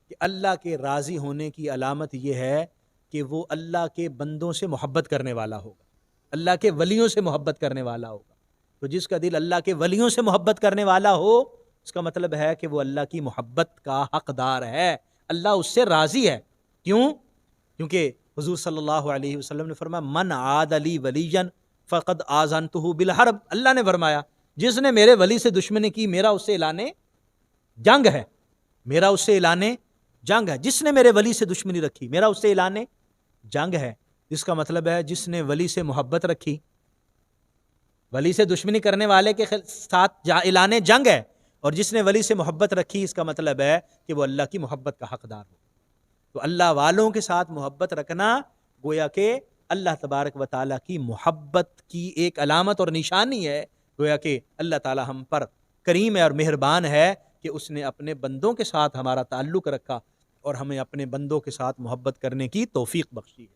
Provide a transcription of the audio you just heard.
کہ اللہ کے راضی ہونے کی علامت یہ ہے کہ وہ اللہ کے بندوں سے محبت کرنے والا ہوگا، اللہ کے ولیوں سے محبت کرنے والا ہوگا۔ تو جس کا دل اللہ کے ولیوں سے محبت کرنے والا ہو، اس کا مطلب ہے کہ وہ اللہ کی محبت کا حقدار ہے، اللہ اس سے راضی ہے۔ کیوں؟ کیونکہ حضور صلی اللہ علیہ وسلم نے فرمایا من عاد لی ولیا فقد آذنتہ بالحرب، اللہ نے فرمایا جس نے میرے ولی سے دشمنی کی میرا اس سے اعلان جنگ ہے، میرا اس سے اعلان جنگ ہے۔ جس نے میرے ولی سے دشمنی رکھی میرا اس سے اعلان جنگ ہے۔ اس کا مطلب ہے جس نے ولی سے محبت رکھی، ولی سے دشمنی کرنے والے کے ساتھ اعلان جنگ ہے، اور جس نے ولی سے محبت رکھی اس کا مطلب ہے کہ وہ اللہ کی محبت کا حقدار ہو۔ تو اللہ والوں کے ساتھ محبت رکھنا گویا کہ اللہ تبارک و تعالیٰ کی محبت کی ایک علامت اور نشانی ہے۔ گویا کہ اللہ تعالیٰ ہم پر کریم ہے اور مہربان ہے کہ اس نے اپنے بندوں کے ساتھ ہمارا تعلق رکھا اور ہمیں اپنے بندوں کے ساتھ محبت کرنے کی توفیق بخشی ہے۔